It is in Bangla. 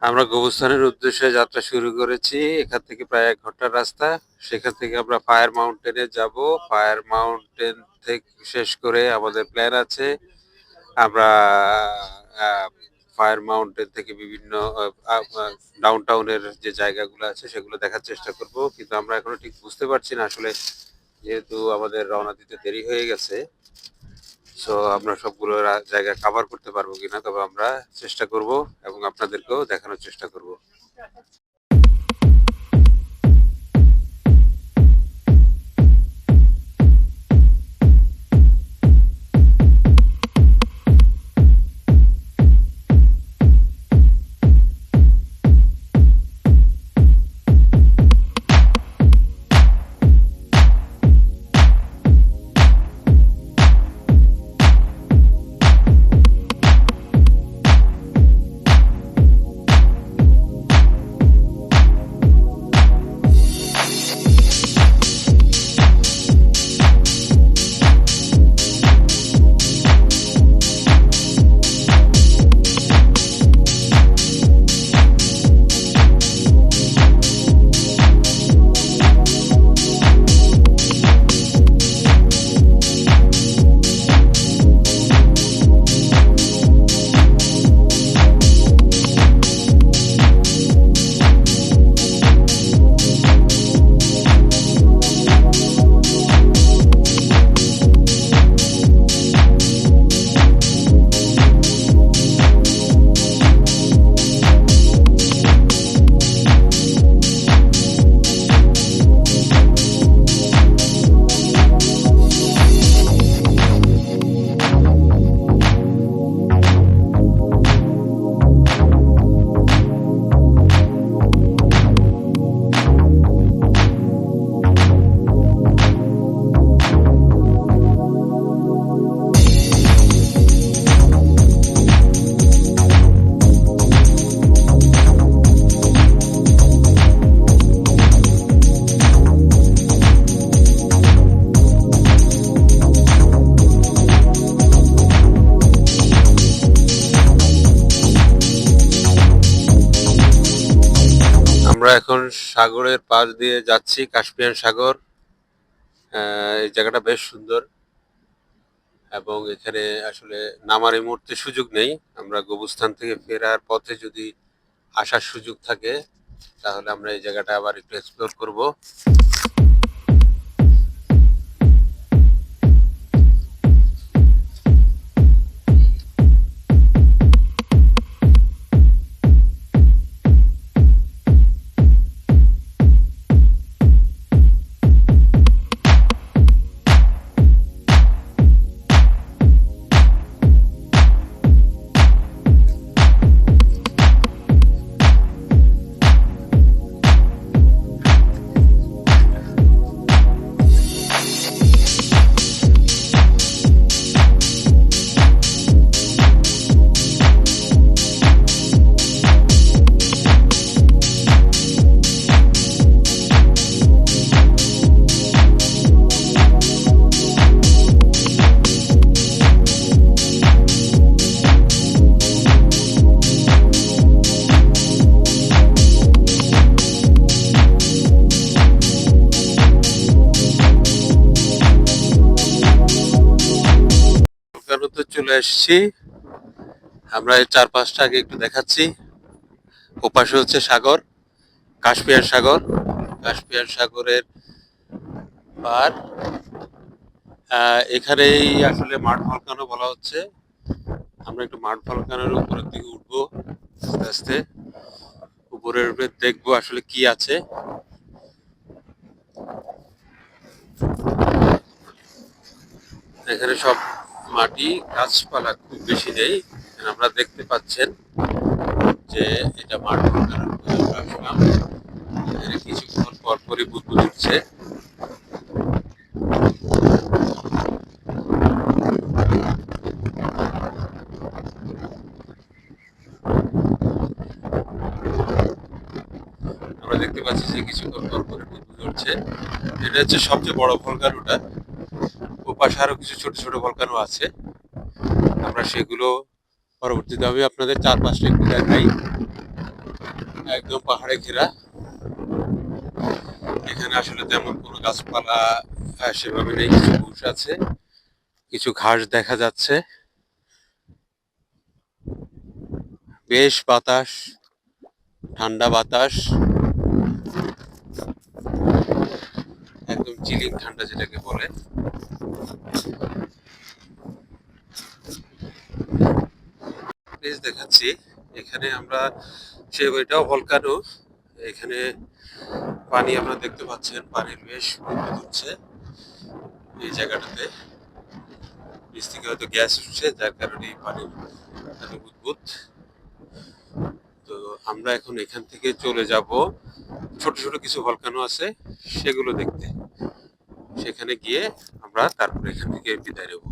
আমরা গোবস্থানের উদ্দেশ্যে যাত্রা শুরু করেছি। এখান থেকে প্রায় ১ ঘন্টার রাস্তা। সেখান থেকে আমরা ফায়ার মাউন্টেনে যাবো। ফায়ার মাউন্টেন শেষ করে আমাদের প্ল্যান আছে আমরা আ ফায়ার মাউন্টেন থেকে বিভিন্ন আ আ আ ডাউনটাউনের যে জায়গাগুলো আছে সেগুলো দেখার চেষ্টা করব। কিন্তু আমরা এখনো ঠিক বুঝতে পারছি না আসলে, যেহেতু আমাদের রওনা দিতে দেরি হয়ে গেছে। সো আমরা সবগুলো জায়গা কাভার করতে পারবো কিনা, তবে আমরা চেষ্টা করব এবং আপনাদেরকেও দেখানোর চেষ্টা করব। আমরা এখন সাগরের পাশ দিয়ে যাচ্ছি, কাস্পিয়ান সাগর। এই জায়গাটা বেশ সুন্দর এবং এখানে আসলে নামার এই মুহূর্তে সুযোগ নেই। আমরা গোবস্থান থেকে ফেরার পথে যদি আসার সুযোগ থাকে তাহলে আমরা এই জায়গাটা আবার একটু এক্সপ্লোর করব। ভলকানোতে চলে এসেছি। আমরা এই চারপাশটা আগে একটু দেখাচ্ছি। ওপাশে হচ্ছে সাগর, কাস্পিয়ান সাগর। কাস্পিয়ান সাগরের পার এখানেই আসলে মাঠ ভলকানো বলা হচ্ছে। আমরা একটু মাঠ ভলকানোর উপরের দিকে উঠবো আস্তে আস্তে। উপরে দেখবো আসলে কি আছে। এখানে সব মাটি, গাছপালা খুব বেশি নেই। আমরা দেখতে পাচ্ছেন যে এটা মাঠ ভলকানোর আসলাম। এখানে কিছুক্ষণ পরপরই বুদবুদ উঠছে। আমরা দেখতে পাচ্ছি যে কিছুক্ষণ পরপরই বুদবুদ উঠছে। এটা হচ্ছে সবচেয়ে বড় ভলকানোটা। ওপাশে আরো কিছু ছোট ছোট ভলকানো আছে। আমরা সেগুলো পরবর্তীতে আমি আপনাদের চারপাশটা একটু দেখাই। একদম পাহাড়ে ঘেরা। এখানে আসলে তেমন কোনো গাছপালা সেভাবে নেই, কিছু বুশ আছে, কিছু ঘাস দেখা যাচ্ছে। বেশ বাতাস, ঠান্ডা বাতাস, একদম চিলিং ঠান্ডা যেটাকে বলে। প্লেস দেখাচ্ছি। এখানে আমরা এটাও ভলকানো। এখানে পানি আপনারা দেখতে পাচ্ছেন, পানির বেশ বুদবুদ উঠছে এই জায়গাটাতে। নিচ থেকে হয়তো গ্যাস উঠছে, যার কারণে এই পানির এত বুদবুদ। তো আমরা এখন এখান থেকে চলে যাব ছোট ছোট কিছু ভলকানো আছে সেগুলো দেখতে। সেখানে গিয়ে আমরা তারপরে এখান থেকে বিদায় নেব।